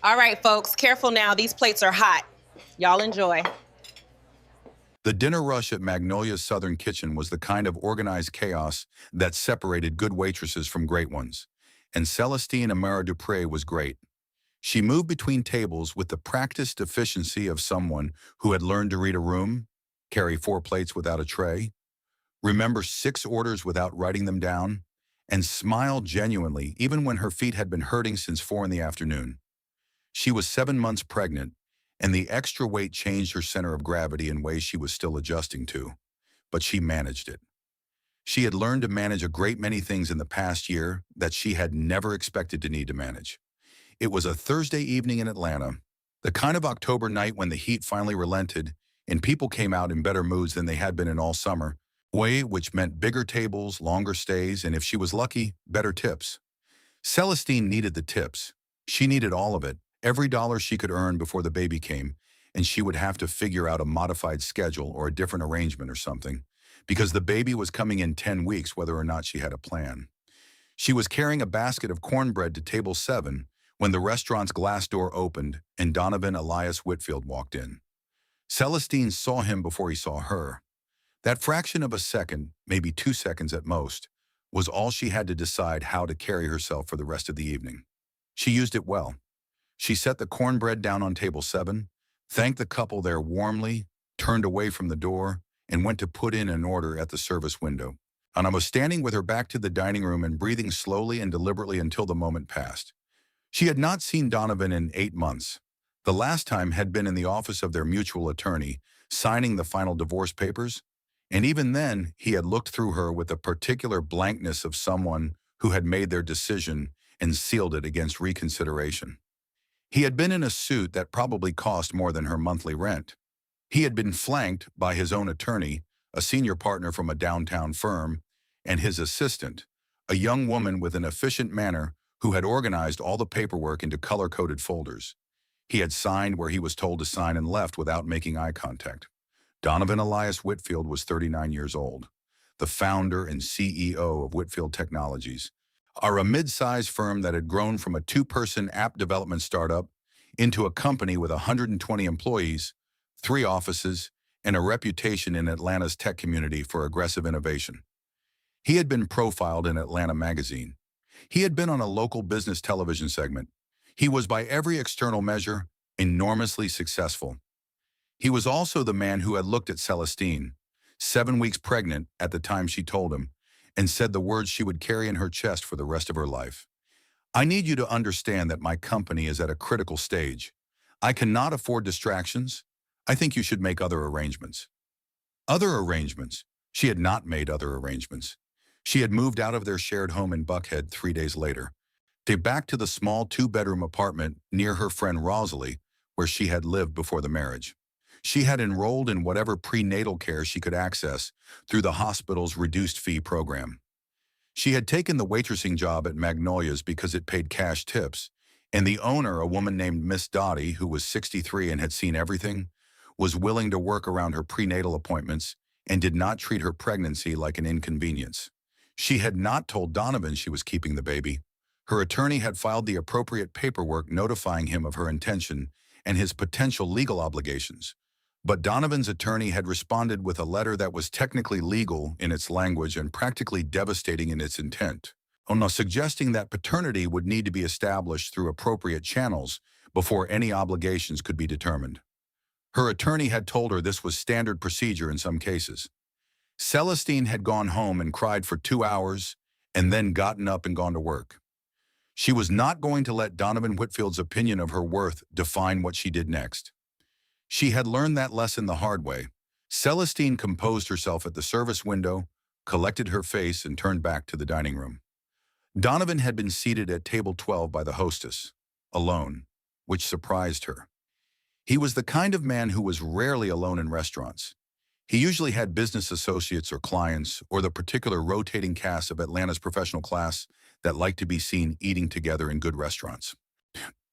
All right, folks, careful now. These plates are hot. Y'all enjoy. The dinner rush at Magnolia's Southern Kitchen was the kind of organized chaos that separated good waitresses from great ones. And Celestine Amara Dupre was great. She moved between tables with the practiced efficiency of someone who had learned to read a room, carry 4 plates without a tray, remember 6 orders without writing them down, and smile genuinely even when her feet had been hurting since 4 in the afternoon. She was 7 months pregnant, and the extra weight changed her center of gravity in ways she was still adjusting to, but she managed it. She had learned to manage a great many things in the past year that she had never expected to need to manage. It was a Thursday evening in Atlanta, the kind of October night when the heat finally relented and people came out in better moods than they had been in all summer, which meant bigger tables, longer stays, and if she was lucky, better tips. Celestine needed the tips. She needed all of it, every dollar she could earn before the baby came, and she would have to figure out a modified schedule or a different arrangement or something, because the baby was coming in 10 weeks whether or not she had a plan. She was carrying a basket of cornbread to table 7 when the restaurant's glass door opened and Donovan Elias Whitfield walked in. Celestine saw him before he saw her. That fraction of a second, maybe 2 seconds at most, was all she had to decide how to carry herself for the rest of the evening. She used it well. She set the cornbread down on table 7, thanked the couple there warmly, turned away from the door, and went to put in an order at the service window. Anna was standing with her back to the dining room and breathing slowly and deliberately until the moment passed. She had not seen Donovan in 8 months. The last time had been in the office of their mutual attorney, signing the final divorce papers, and even then he had looked through her with the particular blankness of someone who had made their decision and sealed it against reconsideration. He had been in a suit that probably cost more than her monthly rent. He had been flanked by his own attorney, a senior partner from a downtown firm, and his assistant, a young woman with an efficient manner who had organized all the paperwork into color-coded folders. He had signed where he was told to sign and left without making eye contact. Donovan Elias Whitfield was 39 years old, the founder and CEO of Whitfield Technologies, a mid-sized firm that had grown from a 2-person app development startup into a company with 120 employees, 3 offices, and a reputation in Atlanta's tech community for aggressive innovation. He had been profiled in Atlanta magazine. He had been on a local business television segment. He was, by every external measure, enormously successful. He was also the man who had looked at Celestine, 7 weeks pregnant at the time she told him, and said the words she would carry in her chest for the rest of her life. "I need you to understand that my company is at a critical stage. I cannot afford distractions. I think you should make other arrangements." Other arrangements? She had not made other arrangements. She had moved out of their shared home in Buckhead 3 days later, back to the small 2-bedroom apartment near her friend Rosalie, where she had lived before the marriage. She had enrolled in whatever prenatal care she could access through the hospital's reduced fee program. She had taken the waitressing job at Magnolia's because it paid cash tips, and the owner, a woman named Miss Dottie, who was 63 and had seen everything, was willing to work around her prenatal appointments and did not treat her pregnancy like an inconvenience. She had not told Donovan she was keeping the baby. Her attorney had filed the appropriate paperwork notifying him of her intention and his potential legal obligations. But Donovan's attorney had responded with a letter that was technically legal in its language and practically devastating in its intent, suggesting that paternity would need to be established through appropriate channels before any obligations could be determined. Her attorney had told her this was standard procedure in some cases. Celestine had gone home and cried for 2 hours and then gotten up and gone to work. She was not going to let Donovan Whitfield's opinion of her worth define what she did next. She had learned that lesson the hard way. Celestine composed herself at the service window, collected her face, and turned back to the dining room. Donovan had been seated at table 12 by the hostess, alone, which surprised her. He was the kind of man who was rarely alone in restaurants. He usually had business associates or clients or the particular rotating cast of Atlanta's professional class that liked to be seen eating together in good restaurants.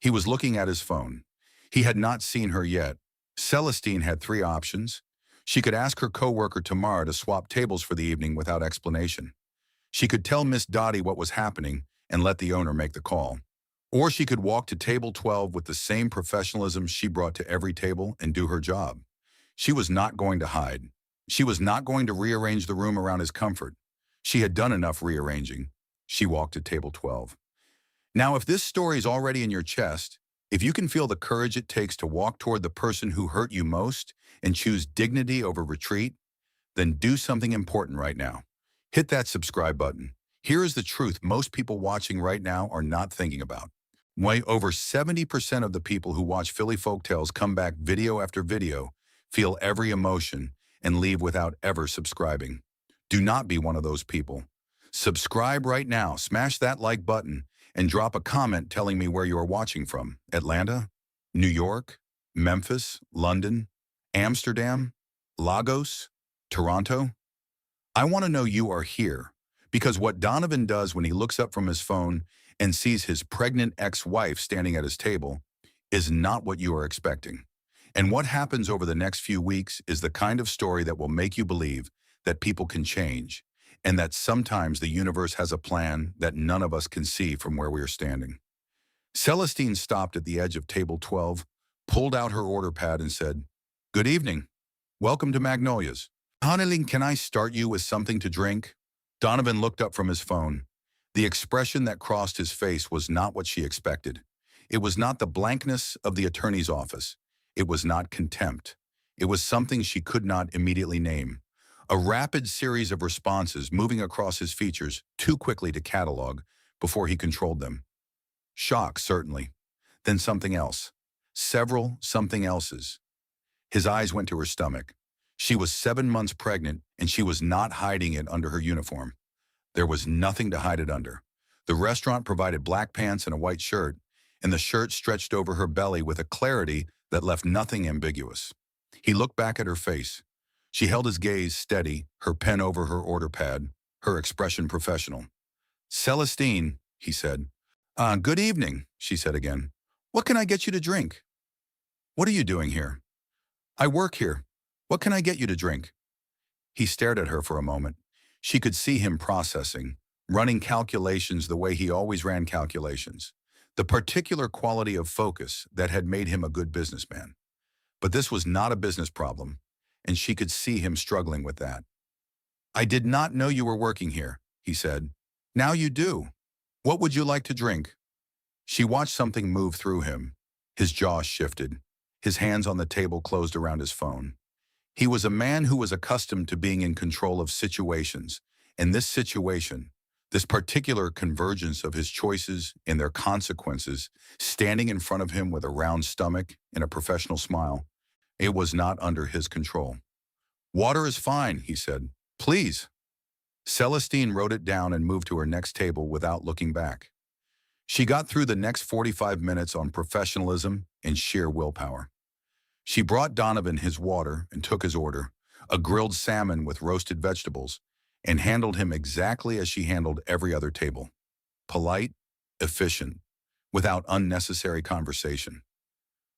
He was looking at his phone. He had not seen her yet. Celestine had 3 options. She could ask her coworker tomorrow to swap tables for the evening without explanation. She could tell Miss Dottie what was happening and let the owner make the call. Or she could walk to table 12 with the same professionalism she brought to every table and do her job. She was not going to hide. She was not going to rearrange the room around his comfort. She had done enough rearranging. She walked to table 12. Now, if this story is already in your chest, if you can feel the courage it takes to walk toward the person who hurt you most and choose dignity over retreat, then do something important right now. Hit that subscribe button. Here is the truth most people watching right now are not thinking about. Why over 70% of the people who watch Philly Folktales come back video after video, feel every emotion, and leave without ever subscribing. Do not be one of those people. Subscribe right now, smash that like button, and drop a comment telling me where you are watching from. Atlanta, New York, Memphis, London, Amsterdam, Lagos, Toronto. I want to know you are here, because what Donovan does when he looks up from his phone and sees his pregnant ex-wife standing at his table is not what you are expecting. And what happens over the next few weeks is the kind of story that will make you believe that people can change, and that sometimes the universe has a plan that none of us can see from where we are standing. Celestine stopped at the edge of table 12, pulled out her order pad and said, "Good evening. Welcome to Magnolia's. Honey, can I start you with something to drink?" Donovan looked up from his phone. The expression that crossed his face was not what she expected. It was not the blankness of the attorney's office. It was not contempt. It was something she could not immediately name. A rapid series of responses moving across his features too quickly to catalog before he controlled them. Shock, certainly. Then something else. Several something elses. His eyes went to her stomach. She was 7 months pregnant, and she was not hiding it under her uniform. There was nothing to hide it under. The restaurant provided black pants and a white shirt, and the shirt stretched over her belly with a clarity that left nothing ambiguous. He looked back at her face. She held his gaze steady, her pen over her order pad, her expression professional. "Celestine," he said. Good evening," she said again. "What can I get you to drink?" "What are you doing here?" "I work here. What can I get you to drink?" He stared at her for a moment. She could see him processing, running calculations the way he always ran calculations, the particular quality of focus that had made him a good businessman. But this was not a business problem, and she could see him struggling with that. "I did not know you were working here," he said. "Now you do. What would you like to drink?" She watched something move through him. His jaw shifted. His hands on the table closed around his phone. He was a man who was accustomed to being in control of situations, and this situation, this particular convergence of his choices and their consequences, standing in front of him with a round stomach and a professional smile, it was not under his control. "Water is fine," he said. "Please." Celestine wrote it down and moved to her next table without looking back. She got through the next 45 minutes on professionalism and sheer willpower. She brought Donovan his water and took his order, a grilled salmon with roasted vegetables, and handled him exactly as she handled every other table. Polite, efficient, without unnecessary conversation.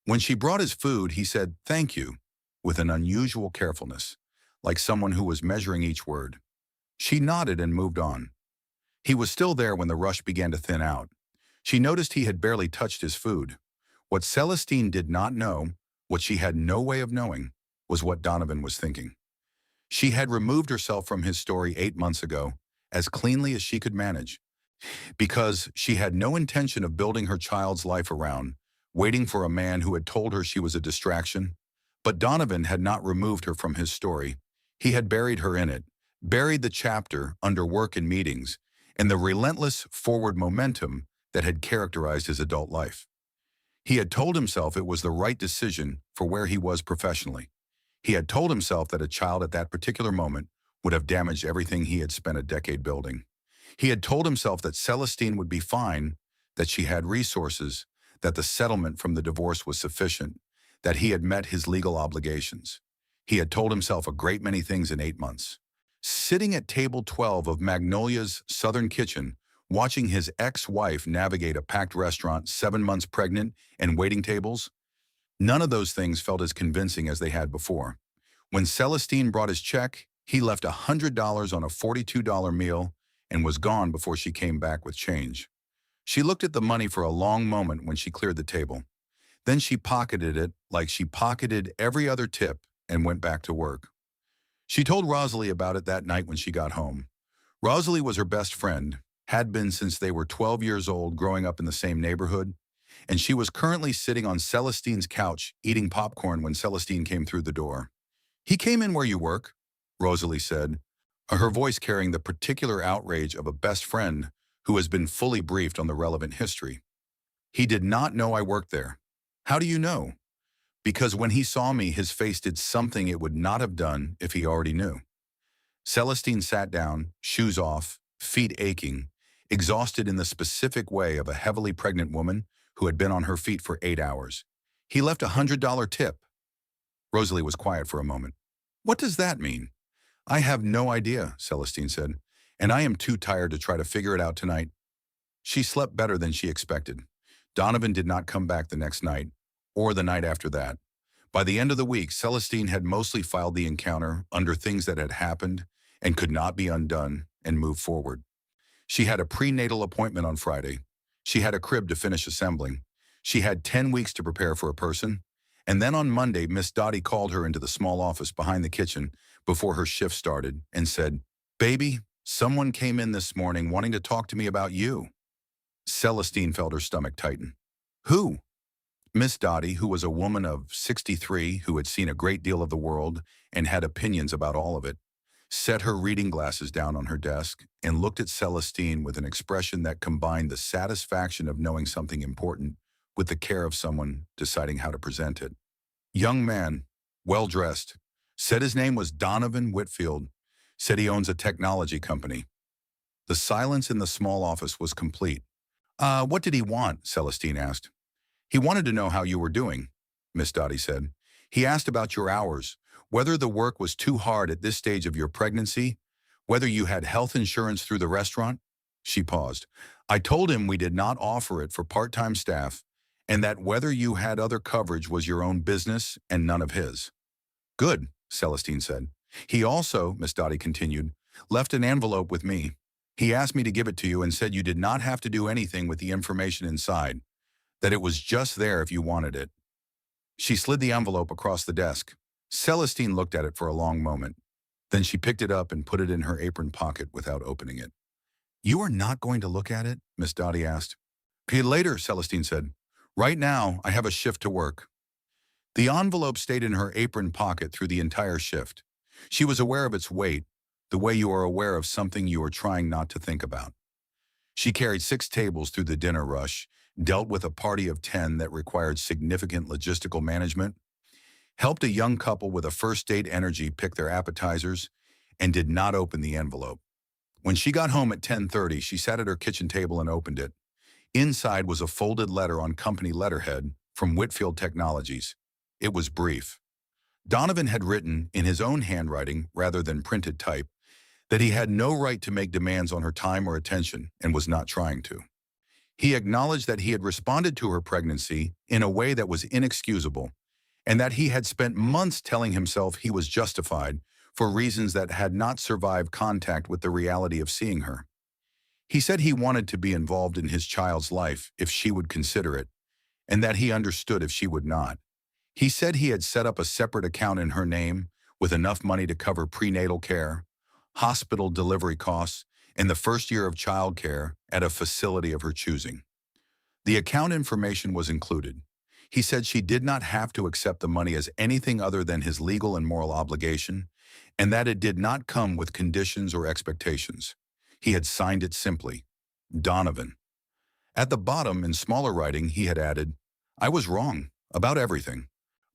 When she brought his food, he said, "Thank you," with an unusual carefulness, like someone who was measuring each word. She nodded and moved on. He was still there when the rush began to thin out. She noticed he had barely touched his food. What Celestine did not know, what she had no way of knowing, was what Donovan was thinking. She had removed herself from his story 8 months ago, as cleanly as she could manage, because she had no intention of building her child's life around, waiting for a man who had told her she was a distraction. But Donovan had not removed her from his story. He had buried her in it, buried the chapter under work and meetings, and the relentless forward momentum that had characterized his adult life. He had told himself it was the right decision for where he was professionally. He had told himself that a child at that particular moment would have damaged everything he had spent a decade building. He had told himself that Celestine would be fine, that she had resources, that the settlement from the divorce was sufficient, that he had met his legal obligations. He had told himself a great many things in 8 months. Sitting at table 12 of Magnolia's Southern Kitchen, watching his ex-wife navigate a packed restaurant 7 months pregnant and waiting tables, none of those things felt as convincing as they had before. When Celestine brought his check, he left $100 on a $42 meal and was gone before she came back with change. She looked at the money for a long moment when she cleared the table. Then she pocketed it like she pocketed every other tip and went back to work. She told Rosalie about it that night when she got home. Rosalie was her best friend, had been since they were 12 years old growing up in the same neighborhood, and she was currently sitting on Celestine's couch eating popcorn when Celestine came through the door. "He came in where you work," Rosalie said, her voice carrying the particular outrage of a best friend who has been fully briefed on the relevant history. "He did not know I worked there." "How do you know?" "Because when he saw me, his face did something it would not have done if he already knew." Celestine sat down, shoes off, feet aching, exhausted in the specific way of a heavily pregnant woman who had been on her feet for 8 hours. "He left $100 tip." Rosalie was quiet for a moment. "What does that mean?" "I have no idea," Celestine said, "and I am too tired to try to figure it out tonight." She slept better than she expected. Donovan did not come back the next night, or the night after that. By the end of the week, Celestine had mostly filed the encounter under things that had happened and could not be undone and moved forward. She had a prenatal appointment on Friday. She had a crib to finish assembling. She had 10 weeks to prepare for a person. And then on Monday, Miss Dottie called her into the small office behind the kitchen before her shift started and said, "Baby, someone came in this morning wanting to talk to me about you." Celestine felt her stomach tighten. "Who?" Miss Dottie, who was a woman of 63 who had seen a great deal of the world and had opinions about all of it, set her reading glasses down on her desk and looked at Celestine with an expression that combined the satisfaction of knowing something important with the care of someone deciding how to present it. Young man, well-dressed, said his name was Donovan Whitfield, said he owns a technology company. The silence in the small office was complete. What did he want?" Celestine asked. "He wanted to know how you were doing," Miss Dottie said. "He asked about your hours, whether the work was too hard at this stage of your pregnancy, whether you had health insurance through the restaurant." She paused. "I told him we did not offer it for part-time staff and that whether you had other coverage was your own business and none of his." "Good," Celestine said. "He also," Miss Dottie continued, "left an envelope with me. He asked me to give it to you and said you did not have to do anything with the information inside, that it was just there if you wanted it." She slid the envelope across the desk. Celestine looked at it for a long moment. Then she picked it up and put it in her apron pocket without opening it. "You are not going to look at it?" Miss Dottie asked. "Okay, later," Celestine said. "Right now, I have a shift to work." The envelope stayed in her apron pocket through the entire shift. She was aware of its weight, the way you are aware of something you are trying not to think about. She carried 6 tables through the dinner rush, dealt with a party of 10 that required significant logistical management, helped a young couple with a first date energy pick their appetizers, and did not open the envelope. When she got home at 10:30, she sat at her kitchen table and opened it. Inside was a folded letter on company letterhead from Whitfield Technologies. It was brief. Donovan had written, in his own handwriting rather than printed type, that he had no right to make demands on her time or attention and was not trying to. He acknowledged that he had responded to her pregnancy in a way that was inexcusable, and that he had spent months telling himself he was justified for reasons that had not survived contact with the reality of seeing her. He said he wanted to be involved in his child's life if she would consider it, and that he understood if she would not. He said he had set up a separate account in her name with enough money to cover prenatal care, hospital delivery costs, and the first year of childcare at a facility of her choosing. The account information was included. He said she did not have to accept the money as anything other than his legal and moral obligation, and that it did not come with conditions or expectations. He had signed it simply, Donovan. At the bottom, in smaller writing, he had added, "I was wrong about everything.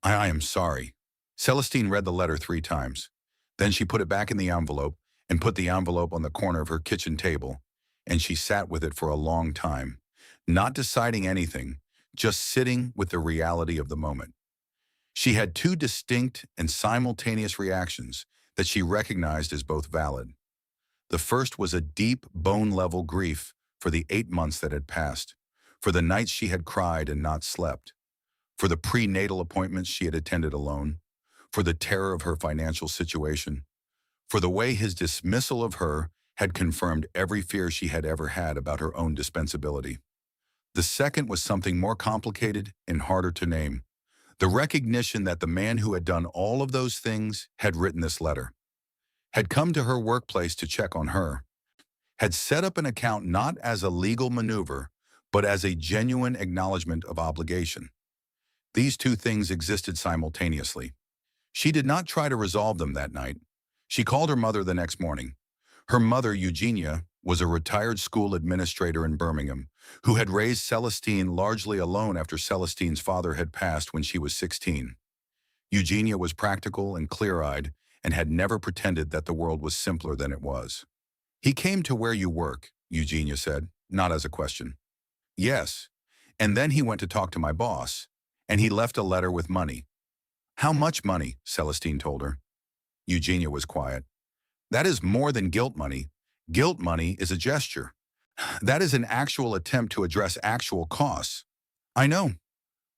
I am sorry." Celestine read the letter 3 times. Then she put it back in the envelope and put the envelope on the corner of her kitchen table, and she sat with it for a long time, not deciding anything, just sitting with the reality of the moment. She had 2 distinct and simultaneous reactions that she recognized as both valid. The first was a deep, bone-level grief for the 8 months that had passed, for the nights she had cried and not slept, for the prenatal appointments she had attended alone, for the terror of her financial situation, for the way his dismissal of her had confirmed every fear she had ever had about her own dispensability. The second was something more complicated and harder to name. The recognition that the man who had done all of those things had written this letter, had come to her workplace to check on her, had set up an account not as a legal maneuver, but as a genuine acknowledgement of obligation. These two things existed simultaneously. She did not try to resolve them that night. She called her mother the next morning. Her mother, Eugenia, was a retired school administrator in Birmingham who had raised Celestine largely alone after Celestine's father had passed when she was 16. Eugenia was practical and clear-eyed and had never pretended that the world was simpler than it was. "He came to where you work," Eugenia said, not as a question. "Yes, and then he went to talk to my boss, and he left a letter with money." "How much money?" Celestine told her. Eugenia was quiet. "That is more than guilt money. Guilt money is a gesture. That is an actual attempt to address actual costs." "I know.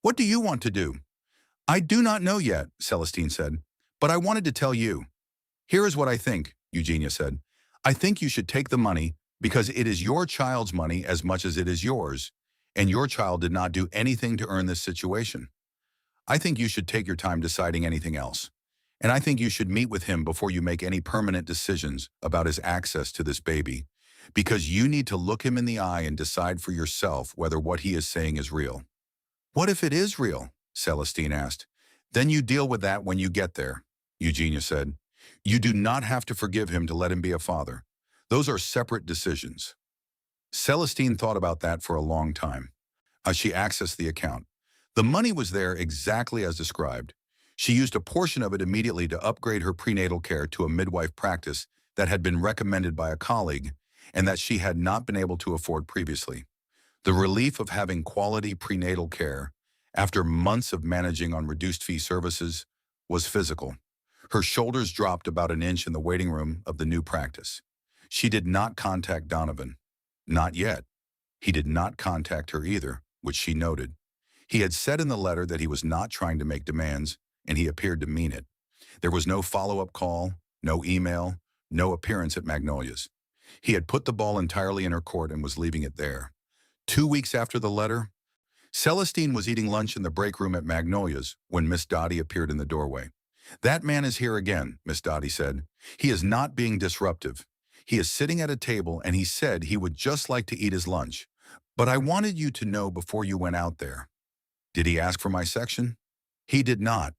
What do you want to do?" "I do not know yet," Celestine said, "but I wanted to tell you." "Here is what I think," Eugenia said. "I think you should take the money because it is your child's money as much as it is yours, and your child did not do anything to earn this situation. I think you should take your time deciding anything else. And I think you should meet with him before you make any permanent decisions about his access to this baby, because you need to look him in the eye and decide for yourself whether what he is saying is real." "What if it is real?" Celestine asked. "Then you deal with that when you get there," Eugenia said. "You do not have to forgive him to let him be a father. Those are separate decisions." Celestine thought about that for a long time. As she accessed the account, the money was there exactly as described. She used a portion of it immediately to upgrade her prenatal care to a midwife practice that had been recommended by a colleague and that she had not been able to afford previously. The relief of having quality prenatal care, after months of managing on reduced-fee services, was physical. Her shoulders dropped about an inch in the waiting room of the new practice. She did not contact Donovan. Not yet. He did not contact her either, which she noted. He had said in the letter that he was not trying to make demands, and he appeared to mean it. There was no follow-up call, no email, no appearance at Magnolia's. He had put the ball entirely in her court and was leaving it there. 2 weeks after the letter, Celestine was eating lunch in the break room at Magnolia's when Miss Dottie appeared in the doorway. "That man is here again," Miss Dottie said. "He is not being disruptive. He is sitting at a table and he said he would just like to eat his lunch. But I wanted you to know before you went out there." "Did he ask for my section?" "He did not."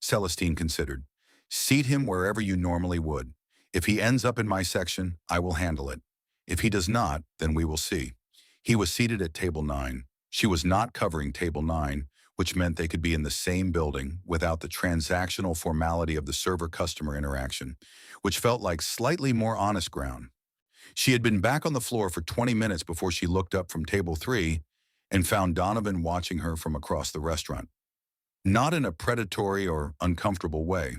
Celestine considered. "Seat him wherever you normally would. If he ends up in my section, I will handle it. If he does not, then we will see." He was seated at table 9. She was not covering table 9, which meant they could be in the same building without the transactional formality of the server-customer interaction, which felt like slightly more honest ground. She had been back on the floor for 20 minutes before she looked up from table 3 and found Donovan watching her from across the restaurant. Not in a predatory or uncomfortable way.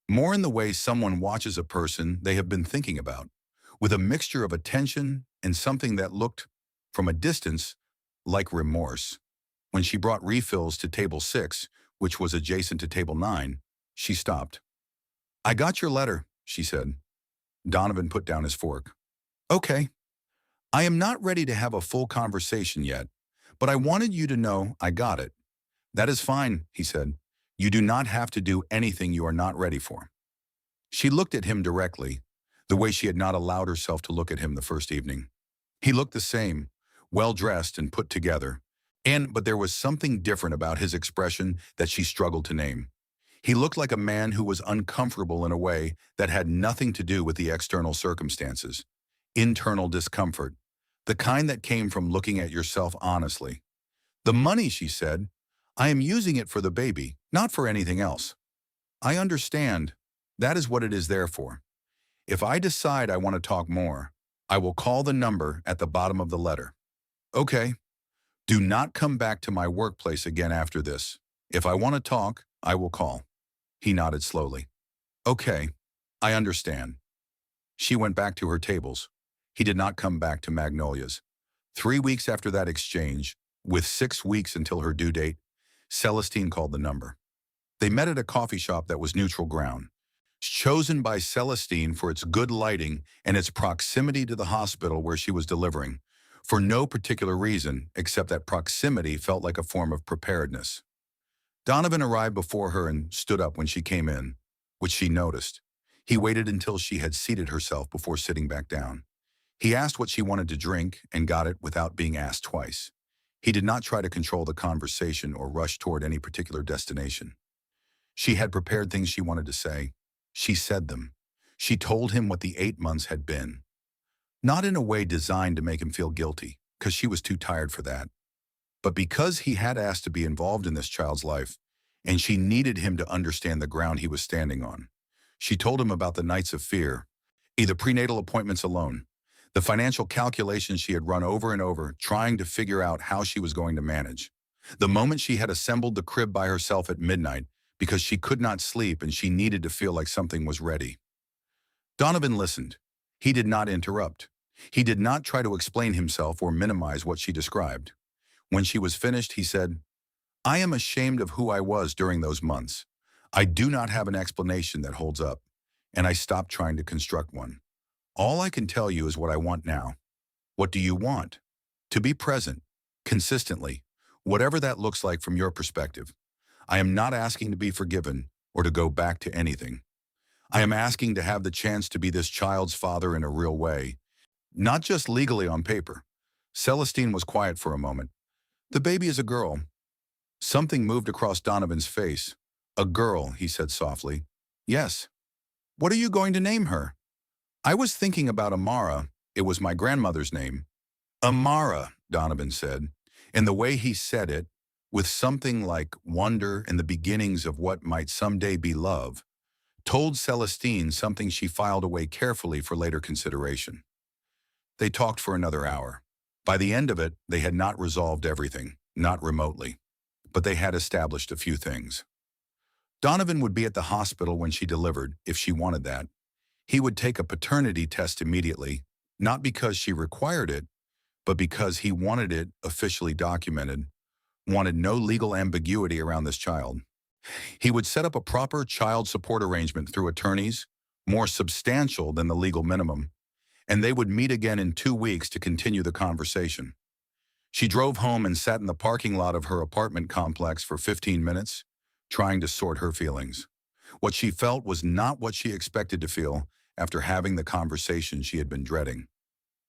More in the way someone watches a person they have been thinking about, with a mixture of attention and something that looked, from a distance, like remorse. When she brought refills to table 6, which was adjacent to table 9, she stopped. "I got your letter," she said. Donovan put down his fork. "Okay. I am not ready to have a full conversation yet, but I wanted you to know I got it." "That is fine," he said. "You do not have to do anything you are not ready for." She looked at him directly, the way she had not allowed herself to look at him the first evening. He looked the same, well-dressed and put together, but there was something different about his expression that she struggled to name. He looked like a man who was uncomfortable in a way that had nothing to do with the external circumstances. Internal discomfort, the kind that came from looking at yourself honestly. "The money," she said, "I am using it for the baby, not for anything else." "I understand. That is what it is there for. If I decide I want to talk more, I will call the number at the bottom of the letter." "Okay. Do not come back to my workplace again after this. If I want to talk, I will call." He nodded slowly. "Okay. I understand." She went back to her tables. He did not come back to Magnolia's. 3 weeks after that exchange, with 6 weeks until her due date, Celestine called the number. They met at a coffee shop that was neutral ground, chosen by Celestine for its good lighting and its proximity to the hospital where she was delivering, for no particular reason except that proximity felt like a form of preparedness. Donovan arrived before her and stood up when she came in, which she noticed. He waited until she had seated herself before sitting back down. He asked what she wanted to drink and got it without being asked twice. He did not try to control the conversation or rush toward any particular destination. She had prepared things she wanted to say. She said them. She told him what the 8 months had been. Not in a way designed to make him feel guilty, because she was too tired for that, but because he had asked to be involved in this child's life, and she needed him to understand the ground he was standing on. She told him about the nights of fear, the prenatal appointments alone, the financial calculations she had run over and over, trying to figure out how she was going to manage. The moment she had assembled the crib by herself at midnight because she could not sleep and she needed to feel like something was ready. Donovan listened. He did not interrupt. He did not try to explain himself or minimize what she described. When she was finished, he said, "I am ashamed of who I was during those months. I do not have an explanation that holds up, and I stopped trying to construct one. All I can tell you is what I want now. What do you want? To be present, consistently, whatever that looks like from your perspective. I am not asking to be forgiven or to go back to anything. I am asking to have the chance to be this child's father in a real way, not just legally on paper." Celestine was quiet for a moment. "The baby is a girl." Something moved across Donovan's face. "A girl," he said softly. "Yes." "What are you going to name her?" "I was thinking about Amara. It was my grandmother's name." "Amara," Donovan said, and the way he said it, with something like wonder and the beginnings of what might someday be love, told Celestine something she filed away carefully for later consideration. They talked for another hour. By the end of it, they had not resolved everything, not remotely, but they had established a few things. Donovan would be at the hospital when she delivered, if she wanted that. He would take a paternity test immediately, not because she required it, but because he wanted it officially documented, wanted no legal ambiguity around this child. He would set up a proper child support arrangement through attorneys, more substantial than the legal minimum, and they would meet again in 2 weeks to continue the conversation. She drove home and sat in the parking lot of her apartment complex for 15 minutes, trying to sort her feelings. What she felt was not what she expected to feel after having the conversation she had been dreading.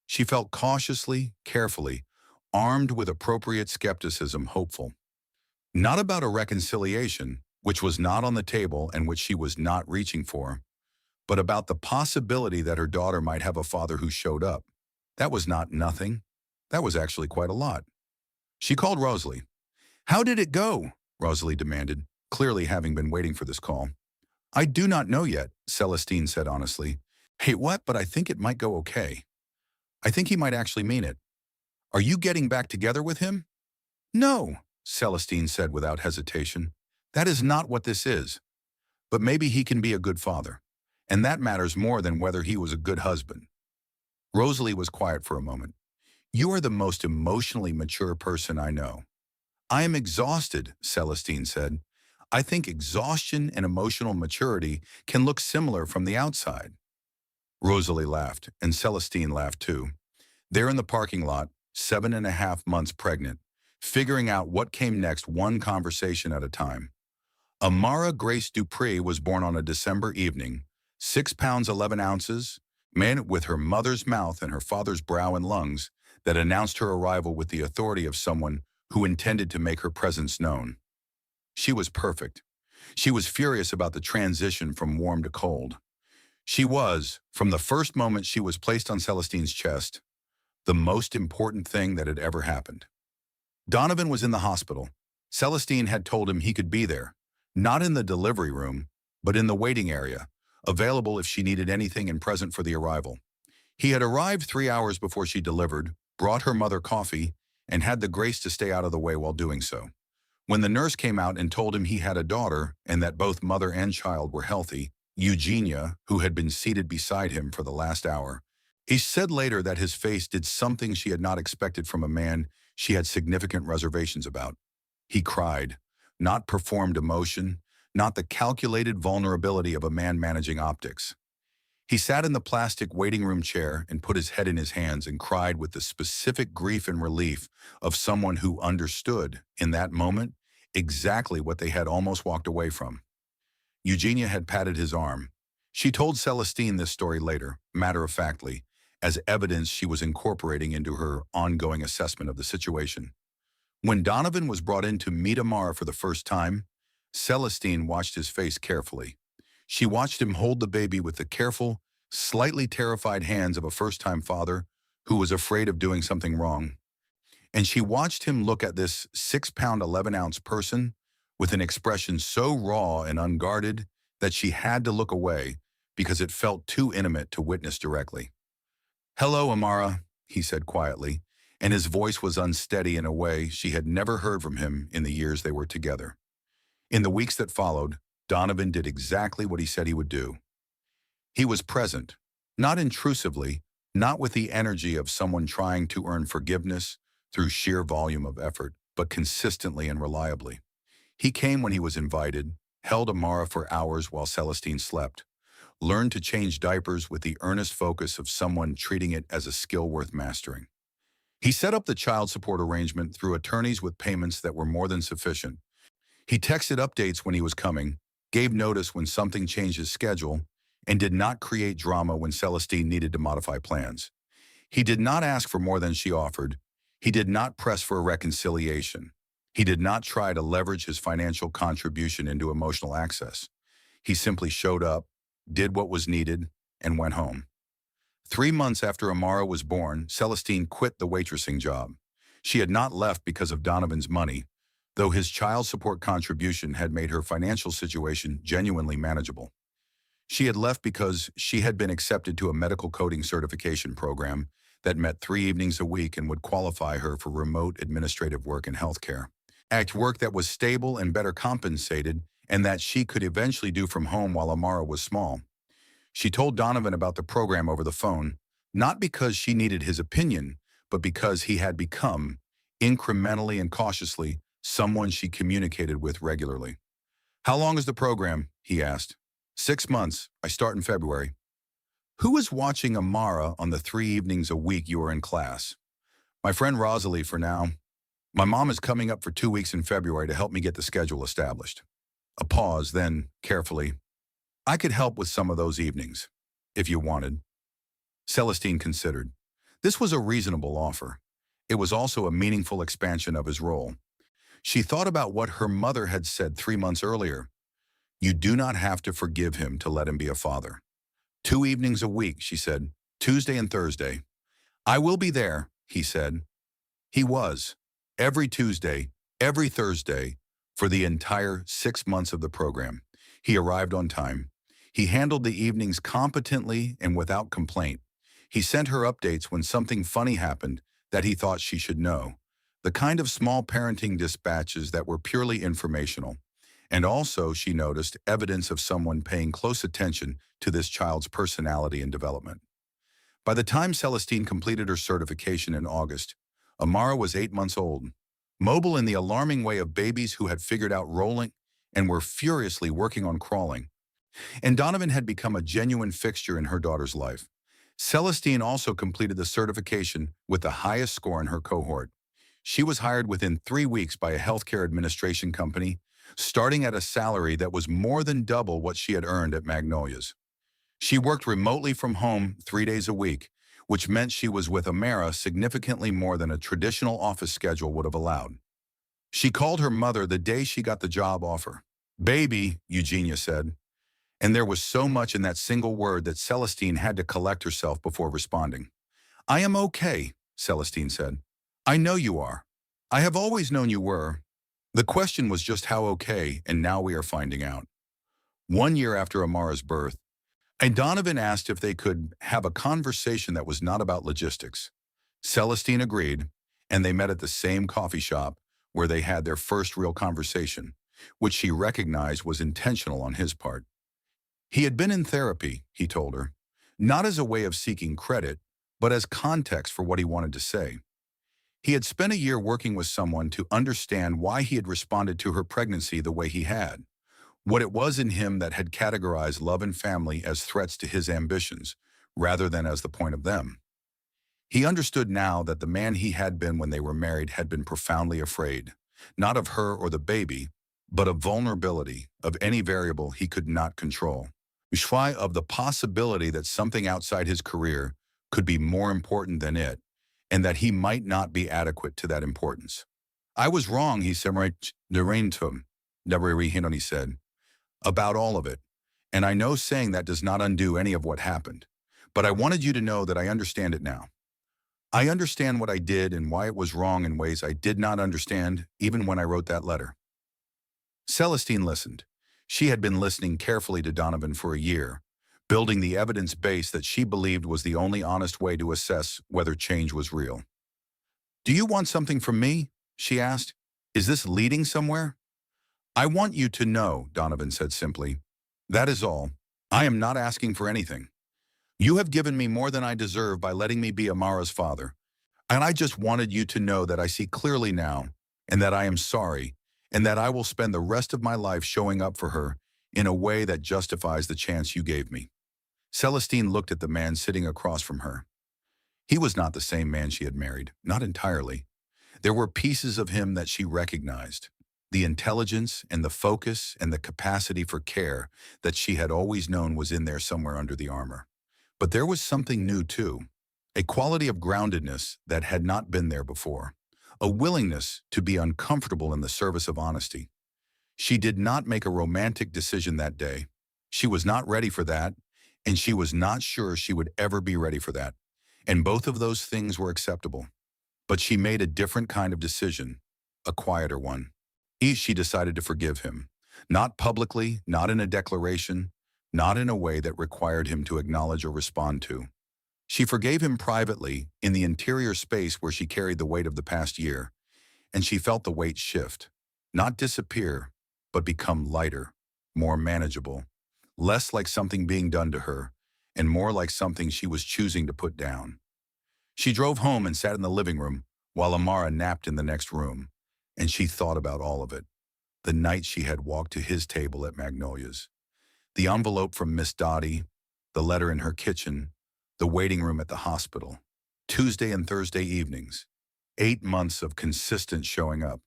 She felt cautiously, carefully, armed with appropriate skepticism, hopeful. Not about a reconciliation, which was not on the table and which she was not reaching for, but about the possibility that her daughter might have a father who showed up. That was not nothing. That was actually quite a lot. She called Rosalie. "How did it go?" Rosalie demanded, clearly having been waiting for this call. "I do not know yet," Celestine said honestly. "Hey, what? But I think it might go okay. I think he might actually mean it." "Are you getting back together with him?" "No," Celestine said without hesitation. "That is not what this is. But maybe he can be a good father, and that matters more than whether he was a good husband." Rosalie was quiet for a moment. "You are the most emotionally mature person I know." "I am exhausted," Celestine said. "I think exhaustion and emotional maturity can look similar from the outside." Rosalie laughed, and Celestine laughed too. There in the parking lot, 7.5 months pregnant, figuring out what came next one conversation at a time. Amara Grace Dupree was born on a December evening, 6 pounds 11 ounces, man with her mother's mouth and her father's brow and lungs, that announced her arrival with the authority of someone who intended to make her presence known. She was perfect. She was furious about the transition from warm to cold. She was, from the first moment she was placed on Celestine's chest, the most important thing that had ever happened. Donovan was in the hospital. Celestine had told him he could be there, not in the delivery room, but in the waiting area, available if she needed anything and present for the arrival. He had arrived 3 hours before she delivered, brought her mother coffee, and had the grace to stay out of the way while doing so. When the nurse came out and told him he had a daughter and that both mother and child were healthy, Eugenia, who had been seated beside him for the last hour, he said later that his face did something she had not expected from a man she had significant reservations about. He cried, not performed emotion, not the calculated vulnerability of a man managing optics. He sat in the plastic waiting room chair and put his head in his hands and cried with the specific grief and relief of someone who understood, in that moment, exactly what they had almost walked away from. Eugenia had patted his arm. She told Celestine this story later, matter-of-factly, as evidence she was incorporating into her ongoing assessment of the situation. When Donovan was brought in to meet Amara for the first time, Celestine watched his face carefully. She watched him hold the baby with the careful, slightly terrified hands of a first-time father who was afraid of doing something wrong. And she watched him look at this 6-pound, 11-ounce person with an expression so raw and unguarded that she had to look away because it felt too intimate to witness directly. "Hello, Amara," he said quietly, and his voice was unsteady in a way she had never heard from him in the years they were together. In the weeks that followed, Donovan did exactly what he said he would do. He was present, not intrusively, not with the energy of someone trying to earn forgiveness through sheer volume of effort, but consistently and reliably. He came when he was invited, held Amara for hours while Celestine slept, learned to change diapers with the earnest focus of someone treating it as a skill worth mastering. He set up the child support arrangement through attorneys with payments that were more than sufficient. He texted updates when he was coming, gave notice when something changed his schedule, and did not create drama when Celestine needed to modify plans. He did not ask for more than she offered. He did not press for a reconciliation. He did not try to leverage his financial contribution into emotional access. He simply showed up, did what was needed, and went home. 3 months after Amara was born, Celestine quit the waitressing job. She had not left because of Donovan's money, though his child support contribution had made her financial situation genuinely manageable. She had left because she had been accepted to a medical coding certification program that met 3 evenings a week and would qualify her for remote administrative work in healthcare. Work that was stable and better compensated, and that she could eventually do from home while Amara was small. She told Donovan about the program over the phone, not because she needed his opinion, but because he had become, incrementally and cautiously, someone she communicated with regularly. "How long is the program?" he asked. 6 months. I start in February." "Who is watching Amara on the 3 evenings a week you are in class?" "My friend Rosalie for now. My mom is coming up for 2 weeks in February to help me get the schedule established." A pause, then, carefully, "I could help with some of those evenings, if you wanted." Celestine considered. This was a reasonable offer. It was also a meaningful expansion of his role. She thought about what her mother had said 3 months earlier. "You do not have to forgive him to let him be a father." 2 evenings a week, she said, Tuesday and Thursday. "I will be there," he said. He was. Every Tuesday, every Thursday, for the entire 6 months of the program. He arrived on time. He handled the evenings competently and without complaint. He sent her updates when something funny happened that he thought she should know. The kind of small parenting dispatches that were purely informational. And also, she noticed, evidence of someone paying close attention to this child's personality and development. By the time Celestine completed her certification in August, Amara was 8 months old, mobile in the alarming way of babies who had figured out rolling and were furiously working on crawling. And Donovan had become a genuine fixture in her daughter's life. Celestine also completed the certification with the highest score in her cohort. She was hired within 3 weeks by a healthcare administration company, starting at a salary that was more than double what she had earned at Magnolia's. She worked remotely from home 3 days a week, which meant she was with Amara significantly more than a traditional office schedule would have allowed. She called her mother the day she got the job offer. "Baby," Eugenia said. And there was so much in that single word that Celestine had to collect herself before responding. "I am okay," Celestine said. "I know you are. I have always known you were." The question was just how okay, and now we are finding out. 1 year after Amara's birth, and Donovan asked if they could have a conversation that was not about logistics. Celestine agreed, and they met at the same coffee shop where they had their first real conversation, which she recognized was intentional on his part. He had been in therapy, he told her, not as a way of seeking credit, but as context for what he wanted to say. He had spent a year working with someone to understand why he had responded to her pregnancy the way he had, what it was in him that had categorized love and family as threats to his ambitions, rather than as the point of them. He understood now that the man he had been when they were married had been profoundly afraid, not of her or the baby, but of vulnerability, of any variable he could not control. Ushwai of the possibility that something outside his career could be more important than it, and that he might not be adequate to that importance. I was wrong, he said, he said, about all of it. And I know saying that does not undo any of what happened. But I wanted you to know that I understand it now. I understand what I did and why it was wrong in ways I did not understand even when I wrote that letter. Celestine listened. She had been listening carefully to Donovan for a year, building the evidence base that she believed was the only honest way to assess whether change was real. Do you want something from me? She asked. Is this leading somewhere? I want you to know, Donovan said simply. That is all. I am not asking for anything. You have given me more than I deserve by letting me be Amara's father. And I just wanted you to know that I see clearly now, and that I am sorry, and that I will spend the rest of my life showing up for her in a way that justifies the chance you gave me. Celestine looked at the man sitting across from her. He was not the same man she had married, not entirely. There were pieces of him that she recognized. The intelligence and the focus and the capacity for care that she had always known was in there somewhere under the armor. But there was something new too, a quality of groundedness that had not been there before, a willingness to be uncomfortable in the service of honesty. She did not make a romantic decision that day. She was not ready for that, and she was not sure she would ever be ready for that. And both of those things were acceptable. But she made a different kind of decision, a quieter one. She decided to forgive him, not publicly, not in a declaration, not in a way that required him to acknowledge or respond to. She forgave him privately in the interior space where she carried the weight of the past year, and she felt the weight shift, not disappear, but become lighter, more manageable, less like something being done to her, and more like something she was choosing to put down. She drove home and sat in the living room while Amara napped in the next room, and she thought about all of it. The night she had walked to his table at Magnolia's, the envelope from Miss Dottie, the letter in her kitchen, the waiting room at the hospital, Tuesday and Thursday evenings, 8 months of consistent showing up.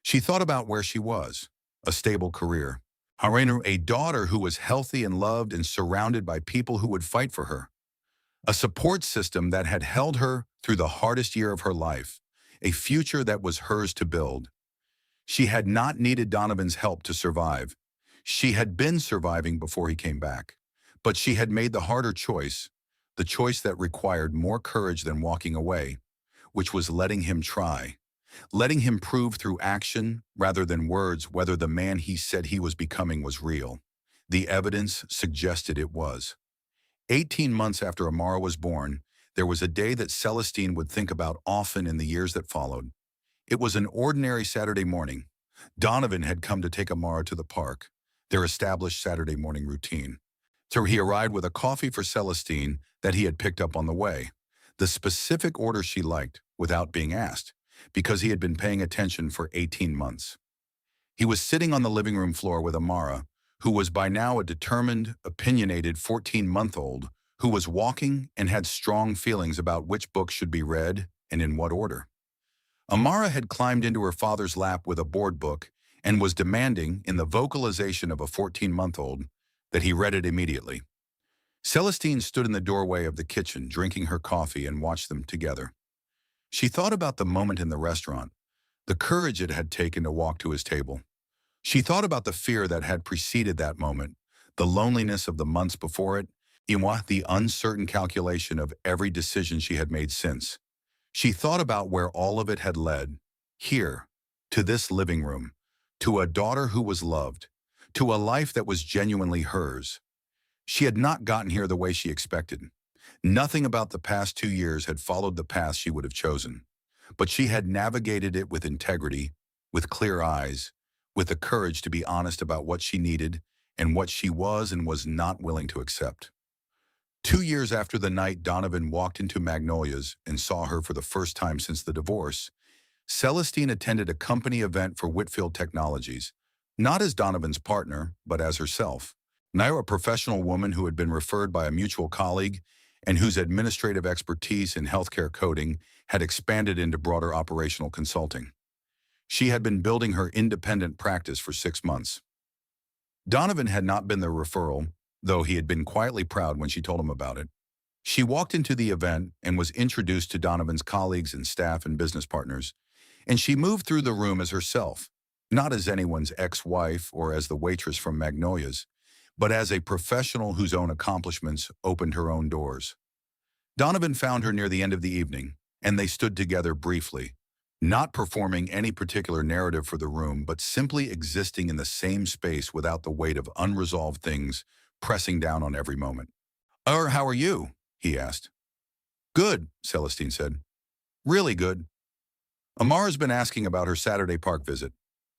She thought about where she was, a stable career, a daughter who was healthy and loved and surrounded by people who would fight for her, a support system that had held her through the hardest year of her life, a future that was hers to build. She had not needed Donovan's help to survive. She had been surviving before he came back, but she had made the harder choice, the choice that required more courage than walking away, which was letting him try, letting him prove through action rather than words whether the man he said he was becoming was real. The evidence suggested it was. 18 months after Amara was born, there was a day that Celestine would think about often in the years that followed. It was an ordinary Saturday morning. Donovan had come to take Amara to the park, their established Saturday morning routine. So he arrived with a coffee for Celestine that he had picked up on the way, the specific order she liked without being asked, because he had been paying attention for 18 months. He was sitting on the living room floor with Amara, who was by now a determined, opinionated 14-month-old who was walking and had strong feelings about which book should be read and in what order. Amara had climbed into her father's lap with a board book and was demanding, in the vocalization of a 14-month-old, that he read it immediately. Celestine stood in the doorway of the kitchen, drinking her coffee, and watched them together. She thought about the moment in the restaurant, the courage it had taken to walk to his table. She thought about the fear that had preceded that moment, the loneliness of the months before it, the uncertain calculation of every decision she had made since. She thought about where all of it had led, here, to this living room, to a daughter who was loved, to a life that was genuinely hers. She had not gotten here the way she expected. Nothing about the past 2 years had followed the path she would have chosen, but she had navigated it with integrity, with clear eyes, with the courage to be honest about what she needed and what she was and was not willing to accept. 2 years after the night Donovan walked into Magnolia's and saw her for the first time since the divorce, Celestine attended a company event for Whitfield Technologies, not as Donovan's partner, but as herself. Naira, a professional woman who had been referred by a mutual colleague and whose administrative expertise in healthcare coding had expanded into broader operational consulting. She had been building her independent practice for 6 months. Donovan had not been the referral, though he had been quietly proud when she told him about it. She walked into the event and was introduced to Donovan's colleagues and staff and business partners, and she moved through the room as herself, not as anyone's ex-wife or as the waitress from Magnolia's, but as a professional whose own accomplishments opened her own doors. Donovan found her near the end of the evening, and they stood together briefly, not performing any particular narrative for the room, but simply existing in the same space without the weight of unresolved things pressing down on every moment. How are you?" he asked. "Good," Celestine said. "Really good. Amara's been asking about her Saturday park visit."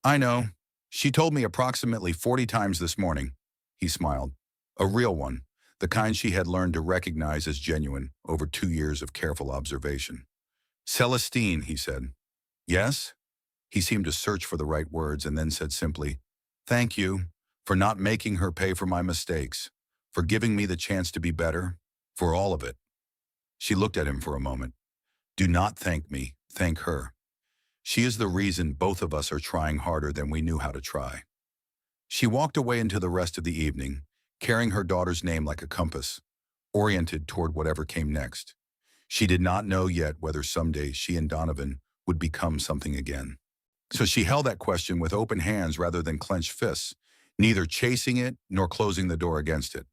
"I know. She told me approximately 40 times this morning." He smiled. A real one, the kind she had learned to recognize as genuine over 2 years of careful observation. "Celestine," he said. "Yes?" He seemed to search for the right words and then said simply, "Thank you for not making her pay for my mistakes, for giving me the chance to be better, for all of it." She looked at him for a moment. "Do not thank me, thank her. She is the reason both of us are trying harder than we knew how to try." She walked away into the rest of the evening, carrying her daughter's name like a compass, oriented toward whatever came next. She did not know yet whether someday she and Donovan would become something again. So she held that question with open hands rather than clenched fists, neither chasing it nor closing the door against it.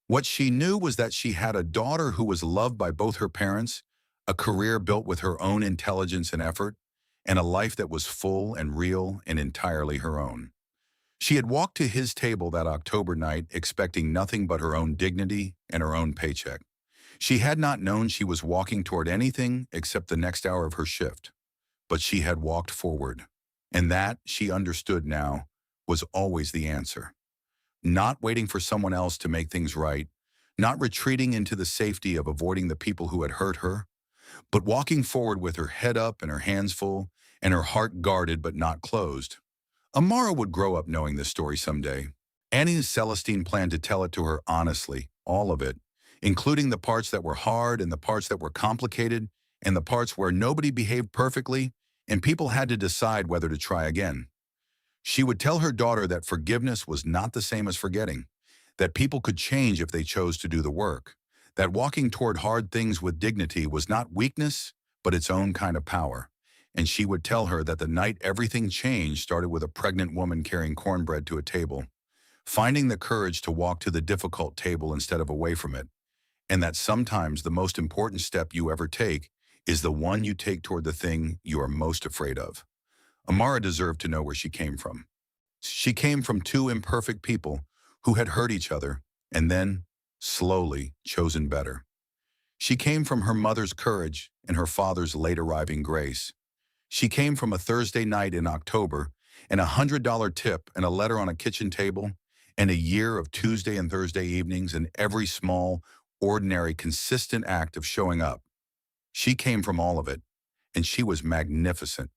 What she knew was that she had a daughter who was loved by both her parents, a career built with her own intelligence and effort, and a life that was full and real and entirely her own. She had walked to his table that October night expecting nothing but her own dignity and her own paycheck. She had not known she was walking toward anything except the next hour of her shift. But she had walked forward, and that, she understood now, was always the answer. Not waiting for someone else to make things right, not retreating into the safety of avoiding the people who had hurt her, but walking forward with her head up and her hands full, and her heart guarded but not closed. Amara would grow up knowing this story someday. Annie and Celestine planned to tell it to her honestly, all of it, including the parts that were hard and the parts that were complicated, and the parts where nobody behaved perfectly, and people had to decide whether to try again. She would tell her daughter that forgiveness was not the same as forgetting, that people could change if they chose to do the work, that walking toward hard things with dignity was not weakness, but its own kind of power. And she would tell her that the night everything changed started with a pregnant woman carrying cornbread to a table, finding the courage to walk to the difficult table instead of away from it, and that sometimes the most important step you ever take is the one you take toward the thing you are most afraid of. Amara deserved to know where she came from. She came from two imperfect people who had hurt each other and then, slowly, chosen better. She came from her mother's courage and her father's late-arriving grace. She came from a Thursday night in October and a $100 tip and a letter on a kitchen table and a year of Tuesday and Thursday evenings and every small, ordinary, consistent act of showing up. She came from all of it, and she was magnificent,